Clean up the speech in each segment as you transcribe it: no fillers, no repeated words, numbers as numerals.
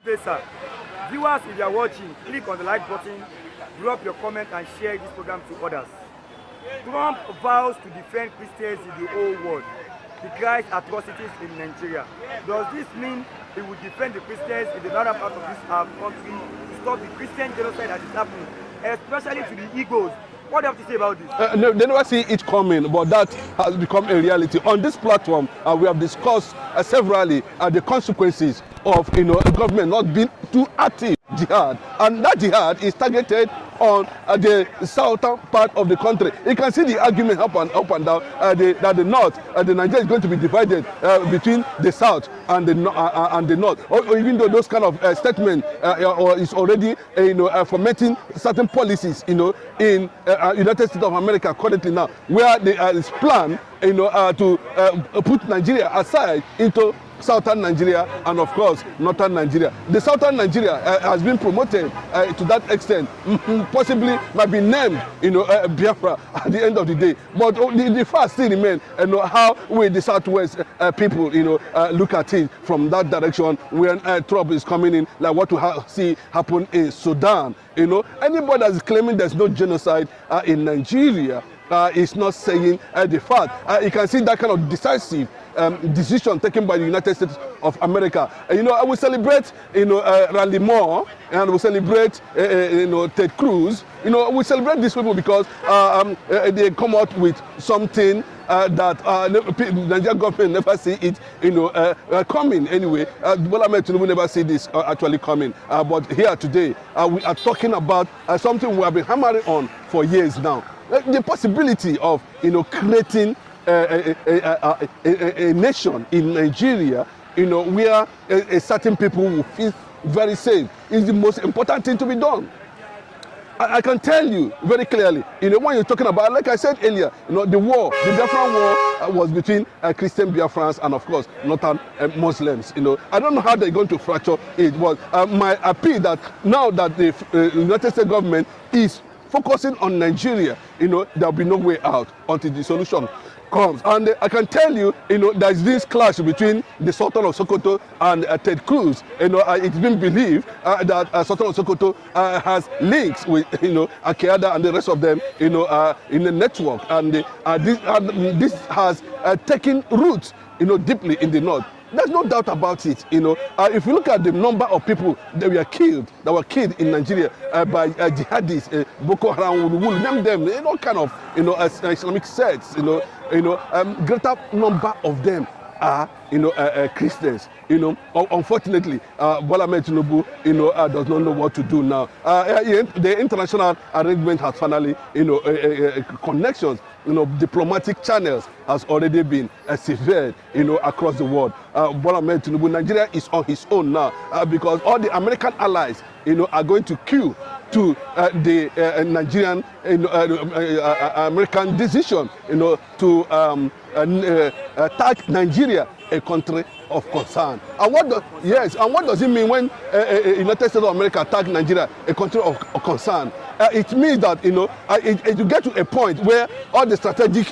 Good day, sir. Viewers, if you are watching, click on the like button, drop your comment and share this program to others. Trump vows to defend Christians in the whole world. He cries atrocities in Nigeria. Does this mean he will defend the Christians in the northern part of this country to stop the Christian genocide that is happening, especially to the Igbos? What do you have to say about this? No, they never see it coming, but that has become a reality. On this platform, we have discussed severally the consequences of a government not being too active jihad, and that jihad is targeted on the southern part of the country. You can see the argument up and down that the north, the Nigeria is going to be divided between the south and the north. Or even though those kind of statement is already fomenting certain policies, in United States of America currently now, where there is plan, to put Nigeria aside into southern Nigeria and of course northern Nigeria. The southern Nigeria has been promoted to that extent, possibly might be named Biafra at the end of the day, but the fact still remains how will the southwest people look at it from that direction when trouble is coming in, like what we see happen in Sudan. Anybody that is claiming there's no genocide in Nigeria is not saying the fact. You can see that kind of decisive decision taken by the United States of America. I will celebrate, Randy Moore, and we celebrate, Ted Cruz. We celebrate these people because they come out with something that the Nigerian government never see it, coming anyway. Bola Ahmed Tinubu never see this actually coming. But here today, we are talking about something we have been hammering on for years now. The possibility of, creating a nation in Nigeria, where a certain people will feel very safe is the most important thing to be done. I can tell you very clearly, when you're talking about, like I said earlier, the war, the Biafran war was between Christian Biafrans and of course northern Muslims. I don't know how they're going to fracture it, but my appeal that now that the United States government is focusing on Nigeria, there'll be no way out until the solution comes. And I can tell you, there's this clash between the Sultan of Sokoto and Ted Cruz. It's been believed that Sultan of Sokoto has links with, Al-Qaeda and the rest of them, in the network. And this has taken roots, deeply in the north. There's no doubt about it. If you look at the number of people that were killed in Nigeria by jihadists, Boko Haram, we'll name them, all kind of, Islamic sects, greater number of them are, Christians. Unfortunately, Bola Ahmed Tinubu, does not know what to do now. The international arrangement has finally, connections, diplomatic channels has already been severed, across the world. Bola Ahmed Tinubu, Nigeria is on his own now because all the American allies, are going to queue to the Nigerian, American decision, to tag Nigeria a country of concern. And what does it mean when United States of America tag Nigeria a country of concern? It means that it will get to a point where all the strategic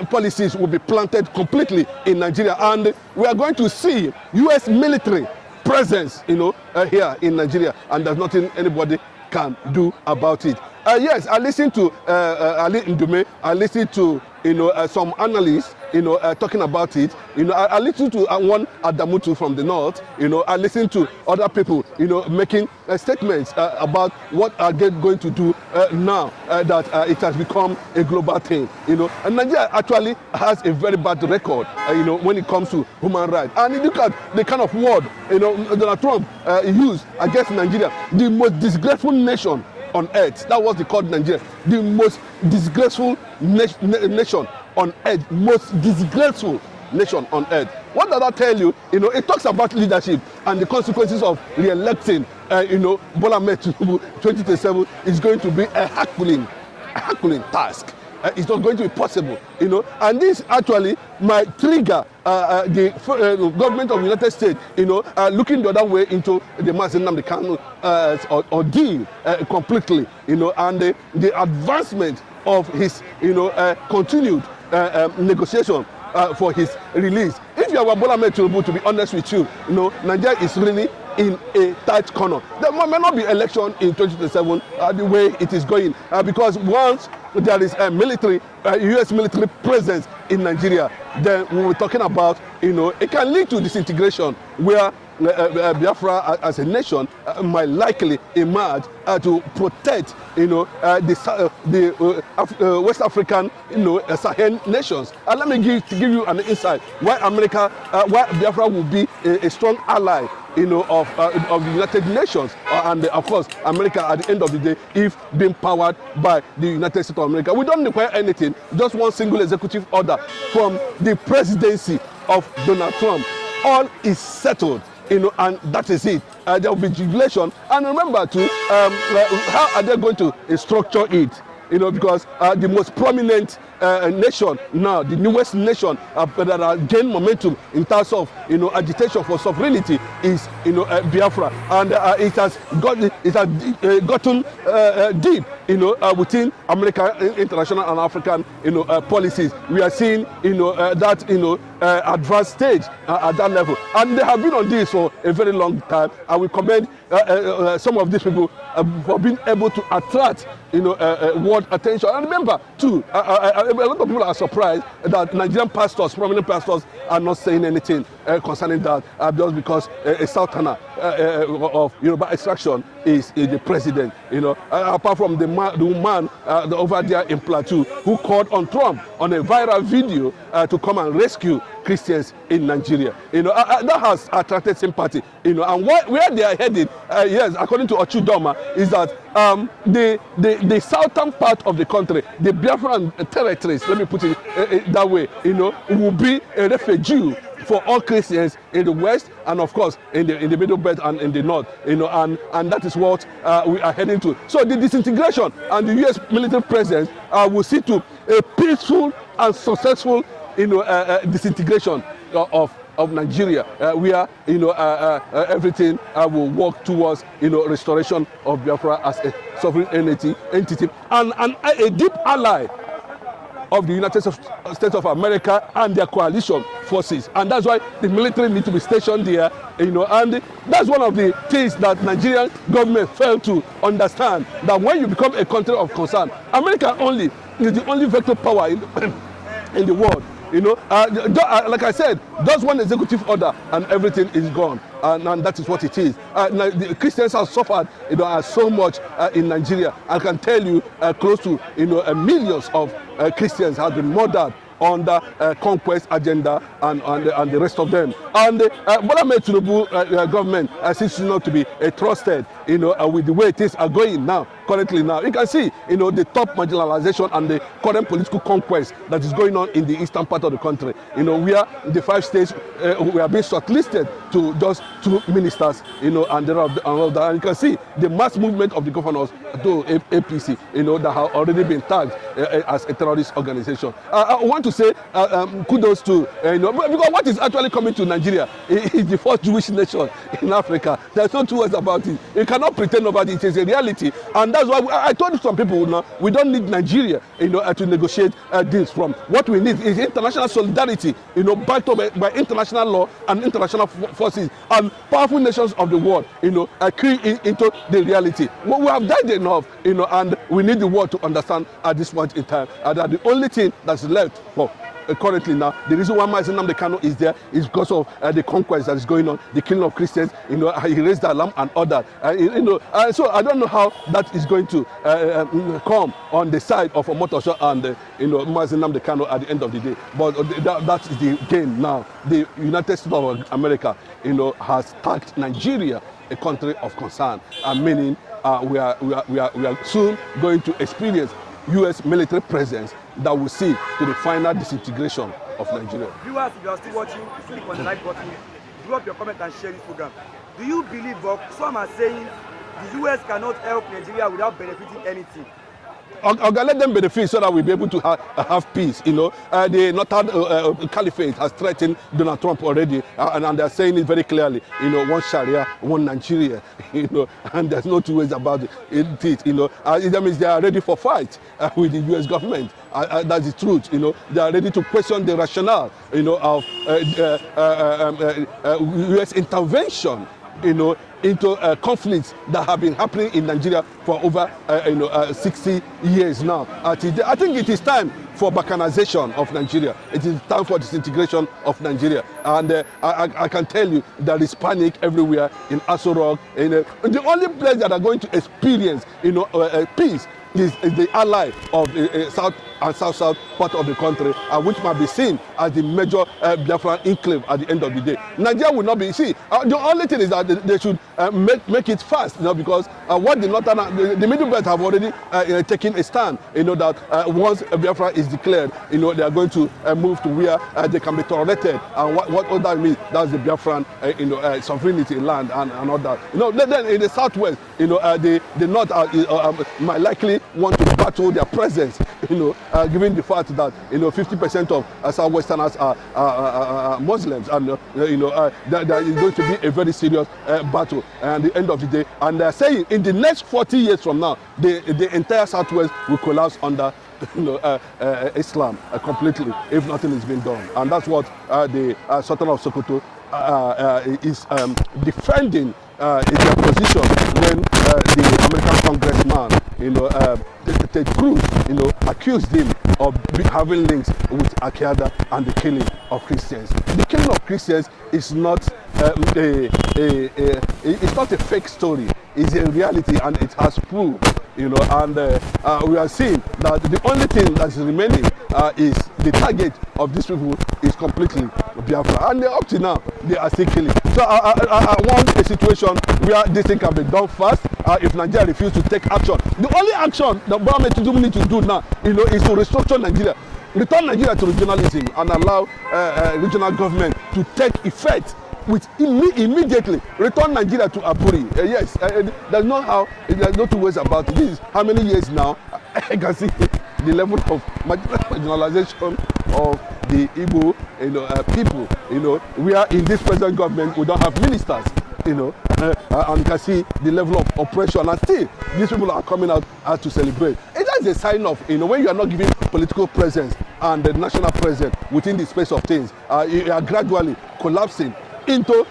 policies will be planted completely in Nigeria, and we are going to see U.S. military presence, here in Nigeria, and there's nothing anybody can do about it. Yes, I listened to Ali Ndume. I listened to some analysts, talking about it. I listened to one Adamutu from the north. I listened to other people, making statements about what are they going to do now that it has become a global thing. And Nigeria actually has a very bad record, when it comes to human rights. And you look at the kind of word, Donald Trump used against Nigeria, the most disgraceful nation on earth. That was the called Nigeria, the most disgraceful nation on earth, most disgraceful nation on earth. What does that tell you? It talks about leadership and the consequences of re-electing. Bola Ahmed Tinubu 2027 is going to be a Herculean task. It's not going to be possible, and this actually might trigger the government of the United States, looking the other way into the nnamdikanu ordeal completely, and the advancement of his, continued negotiation for his release. If you are Bola Ahmed Tinubu, to be honest with you, Nigeria is really in a tight corner. There may not be election in 2027 the way it is going, because once there is a U.S. military presence in Nigeria, then we were talking about, it can lead to disintegration, where Biafra as a nation might likely emerge to protect, the West African, Sahel nations. And let me give you an insight why why Biafra will be a strong ally, of the United Nations, and of course America at the end of the day, if being powered by the United States of America. We don't require anything, just one single executive order from the presidency of Donald Trump. All is settled, and that is it. There will be jubilation. And remember too, how are they going to structure it? Because the most prominent nation now, the newest nation that has gained momentum in terms of agitation for sovereignty is Biafra, and it has gotten deep within American, international, and African policies. We are seeing that advanced stage at that level, and they have been on this for a very long time. I will commend some of these people for being able to attract world attention. And remember too, a lot of people are surprised that Nigerian pastors, prominent pastors, are not saying anything concerning that, just because a Sultan of Yoruba extraction is the president. Apart from the man over there in Plateau who called on Trump on a viral video to come and rescue Christians in Nigeria. That has attracted sympathy. And where they are headed, yes, according to Ochudoma, is that the southern part of the country, the Biafran territories, let me put it that way, will be a refugee for all Christians in the west, and of course in the middle belt and in the north, and that is what we are heading to. So the disintegration and the U.S. military presence will see to a peaceful and successful disintegration of Nigeria, where everything will work towards restoration of Biafra as a sovereign entity and a deep ally of the United States of America and their coalition forces. And that's why the military need to be stationed there, and that's one of the things that Nigerian government failed to understand, that when you become a country of concern, America only is the only vector power in the world. Like I said, just one executive order and everything is gone, and that is what it is. The Christians have suffered, so much in Nigeria. I can tell you, close to millions of Christians have been murdered under conquest agenda and the rest of them. And Balmes tinubu government seems not to be trusted, with the way things are going now. Currently now, you can see, the top marginalization and the current political conquest that is going on in the eastern part of the country. Where the 5 states we are being shortlisted to just 2 ministers, and all that. And you can see the mass movement of the governors to APC, that have already been tagged as a terrorist organization. I want to say kudos to, because what is actually coming to Nigeria is the first Jewish nation in Africa. There's no two words about it. You cannot pretend about it. It is a reality, and that's why I told some people now, we don't need Nigeria, to negotiate deals from. What we need is international solidarity, backed up by international law and international forces and powerful nations of the world, key into the reality. Well, we have died enough, and we need the world to understand at this point in time that the only thing that's left for currently now, the reason why nnamdikanu is there is because of the conquest that is going on, the killing of Christians. He raised the alarm and all that. So I don't know how that is going to come on the side of Omotosho and nnamdikanu at the end of the day. But that is the game now. The United States of America, has tagged Nigeria a country of concern, meaning we are soon going to experience U.S. military presence that will see to the final disintegration of Nigeria. Viewers, if you are still watching, click on the like button, drop your comment and share this program. Do you believe, but some are saying the U.S. cannot help Nigeria without benefiting anything? Okay, let them benefit so that we'll be able to have peace. The Northern Caliphate has threatened Donald Trump already, and they're saying it very clearly. One Sharia, one Nigeria. And there's no two ways about it. That means they are ready for fight with the U.S. government. That's the truth. They are ready to question the rationale, of U.S. intervention into conflicts that have been happening in Nigeria for over 60 years now. I think it is time for balkanization of Nigeria. It is time for disintegration of Nigeria. And I can tell you there is panic everywhere in Aso Rock. The only place that are going to experience peace is the ally of the south and south part of the country, which might be seen as the major Biafran enclave at the end of the day. Nigeria will not be. The only thing is that they should make it fast, because what the northern, the middle belt have already taken a stand. That once Biafra is declared, they are going to move to where they can be tolerated. And what that means, that's the Biafran, sovereignty land and all that. Then in the southwest, the north might likely want to battle their presence, given the fact that 50% of Southwesterners are Muslims, and there is going to be a very serious battle at the end of the day. And they're saying in the next 40 years from now, the entire Southwest will collapse under Islam completely if nothing is being done. And that's what the Sultan of Sokoto is defending in their position when the American congressman, Ted Cruz, accused him of having links with Al-Qaeda and the killing of Christians. The killing of Christians is not it's not a fake story. It's a reality, and it has proof. And we are seeing that the only thing that is remaining is the target of these people is completely Biafra, and up to now they are still killing. So I want a situation where this thing can be done fast. If Nigeria refuses to take action, the only action the Balmes need to do now, is to restructure Nigeria, return Nigeria to regionalism, and allow regional government to take effect with immediately. Return Nigeria to Aburi. Yes, there's no two ways about it. This is how many years now? I can see the level of marginalization of the Igbo people. We are in this present government, we don't have ministers. And you can see the level of oppression, and still these people are coming out to celebrate. It is a sign of when you are not giving political presence and the national presence within the space of things, you are gradually collapsing into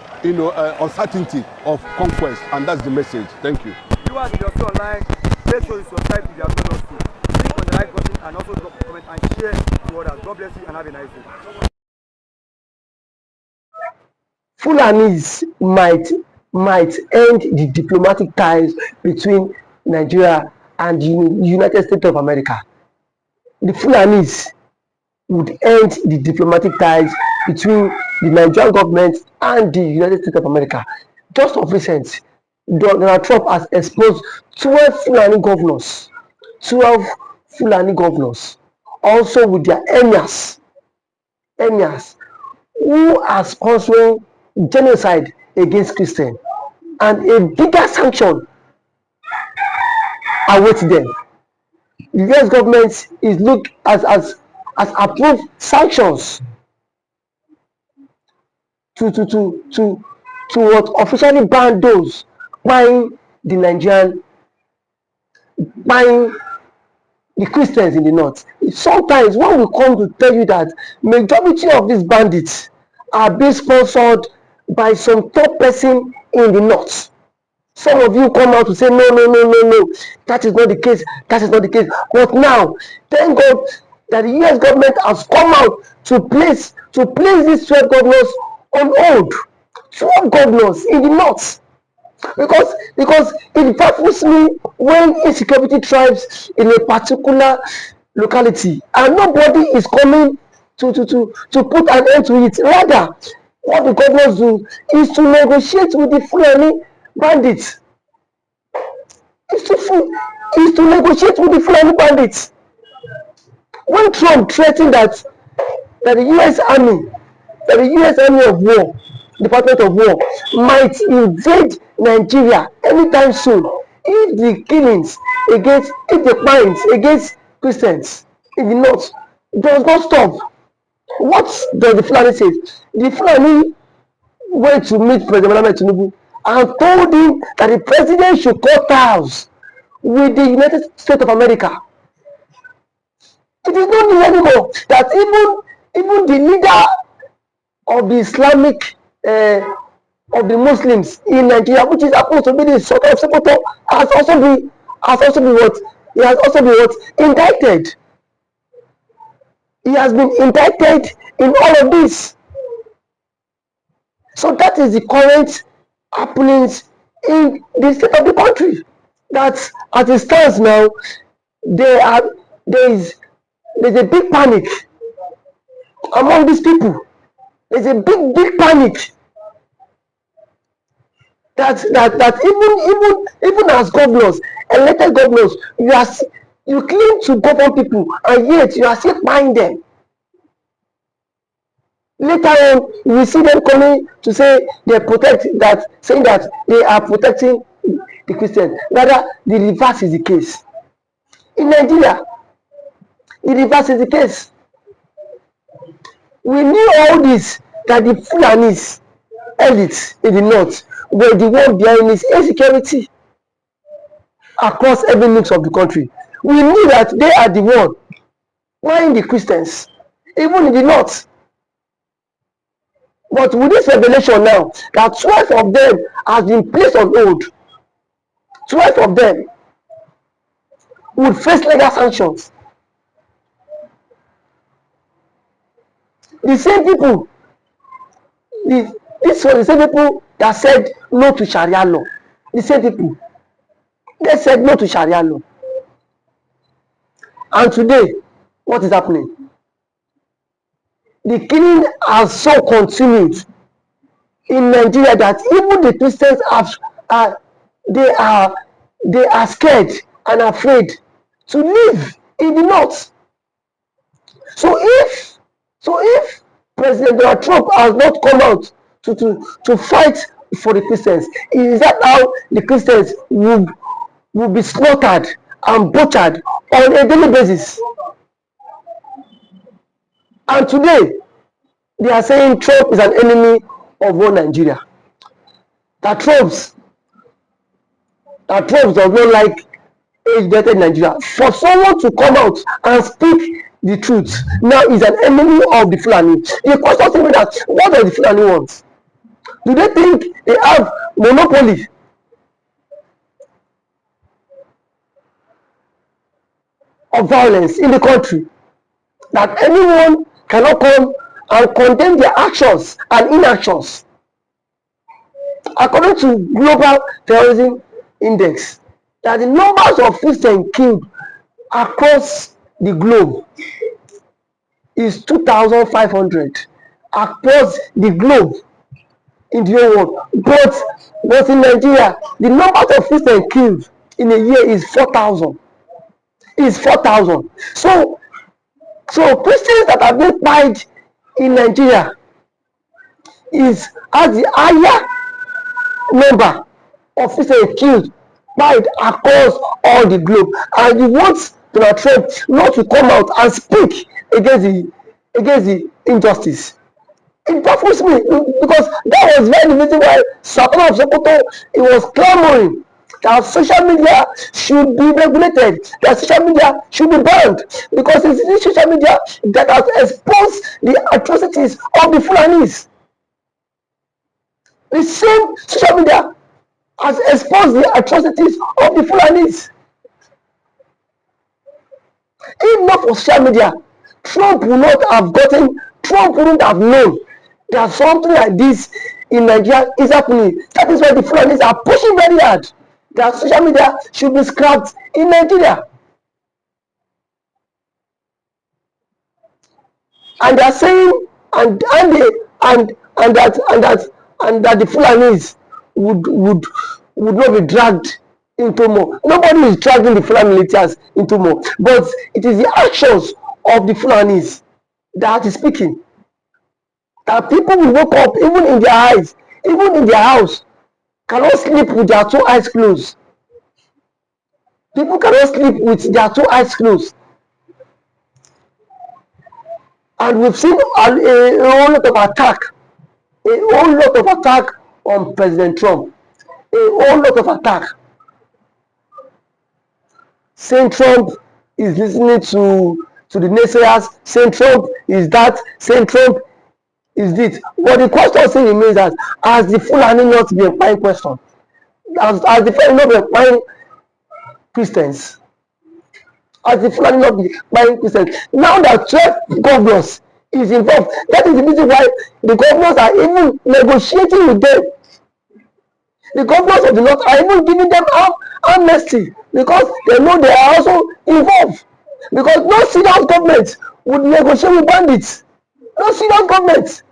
uncertainty of conquest, and that's the message. Thank you. Viewers, if you're still online, make sure you subscribe if you have not also. Click on the like button and also drop a comment and share to others. God bless you and have a nice day. Fulanis might end the diplomatic ties between Nigeria and the United States of America. The Fulanis would end the diplomatic ties between the Nigerian government and the United States of America. Just of recent, Donald Trump has exposed 12 Fulani governors, also with their emirs, who are sponsoring genocide against Christians, and a bigger sanction awaits them. The US government has approved sanctions to officially ban those buying the Christians in the north. Sometimes when we come to tell you that majority of these bandits are being sponsored by some top person in the north, some of you come out to say no, that is not the case. But now, thank God that the US government has come out to place these 12 governors on hold. 12 governors in the north. Because it baffles me when insecurity thrives in a particular locality and nobody is coming to put an end to it. Rather, what the governors do is to negotiate with the Fulani bandits. Is to negotiate with the Fulani bandits. When Trump threatened that the US Army of War, Department of War, might invade Nigeria anytime soon if the crimes against Christians in the north does not stop. What does the Fulani say? The Fulani went to meet President Tinubu and told him that the president should cut ties with the United States of America. It is not new anymore that even the leader of the Islamic of the Muslims in Nigeria, which is supposed to be the Sultan of Sokoto, has also been what? He has also been what? Indicted. He has been indicted in all of this. So that is the current happenings in the state of the country. That as it stands now, there's a big panic among these people. There's a big panic that even as governors, elected governors, you claim to govern people, and yet you are still buying them. Later on, we see them coming to say they protect that, saying that they are protecting the Christians. Rather, the reverse is the case. In Nigeria, the reverse is the case. We knew all this, that the Fulanis elites in the north were the one behind this insecurity across every nook of the country. We knew that they are the one buying the Christians, even in the north. But with this revelation now, that 12 of them has been placed on hold, 12 of them would face legal sanctions. The same people, this was the same people that said no to Sharia law. The same people, they said no to Sharia law. And today, what is happening? The killing has so continued in Nigeria that even the Christians they are scared and afraid to live in the north. So if President Donald Trump has not come out to fight for the Christians, is that how the Christians will be slaughtered and butchered on a daily basis? And today, they are saying Trump is an enemy of one Nigeria. That Trump does not like age-dated Nigeria. For someone to come out and speak the truth now is an enemy of the Fulani. The question is that what does the Fulani want? Do they think they have monopoly of violence in the country? That anyone cannot come and condemn their actions and inactions? According to Global Terrorism Index, that the numbers of Christians killed across the globe is 2,500 across the globe in the whole world. But in Nigeria, the number of Christians killed in a year is 4,000. Is 4,000. So Christians that have been died in Nigeria has the higher number of Christians killed died across all the globe. And you want Donald Trump not to come out and speak against the injustice. It baffles me, because that was very the reason why Sultan of Sokoto, it was clamoring that social media should be regulated, that social media should be banned, because it's this social media that has exposed the atrocities of the Fulanis. The same social media has exposed the atrocities of the Fulanis. If not for social media, Trump wouldn't have known that something like this in Nigeria is happening. That is why the Fulanis are pushing very hard that social media should be scrapped in Nigeria. And they are saying and that the Fulanis would not be dragged into more. Nobody is dragging the Fulani militias into more, but it is the actions of the Fulanis that is speaking. That people will wake up even in their eyes, even in their house, cannot sleep with their two eyes closed. People cannot sleep with their two eyes closed. And we've seen a whole lot of attack on President Trump. A whole lot of attack. Saying Trump is listening to the naysayers, saying Trump is that, saying Trump is it. But the question still remains that has the Fulani not been employing question? Has the Fulani not been employing Christians? Has the Fulani not been employing Christians? Now that 12 governors is involved, that is the reason why the governors are even negotiating with them. The governors of the north are even giving them amnesty because they know they are also involved. Because no serious government would negotiate with bandits. No serious government.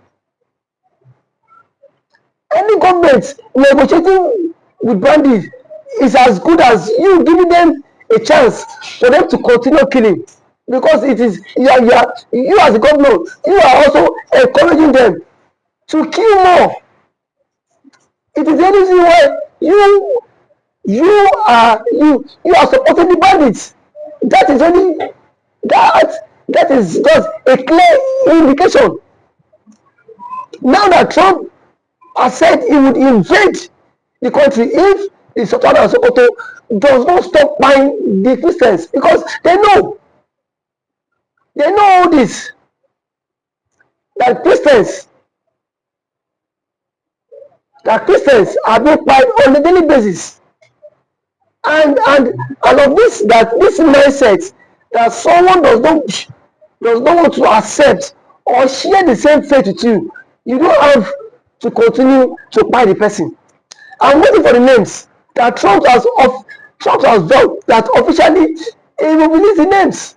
Any government negotiating with bandits is as good as you giving them a chance for them to continue killing. Because it is you as a governor, you are also encouraging them to kill more. It is the reason why you are supporting the bandits. That is only that is just a clear indication. Now that Trump has said he would invade the country if the Sultan of Sokoto does not stop buying the Christians, because they know all this, that Christians are being bought on a daily basis. And of this, that this mindset that someone does not want to accept or share the same faith with you, you don't have to continue to buy the person. I'm waiting for the names that Trump has done, that officially he will release the names.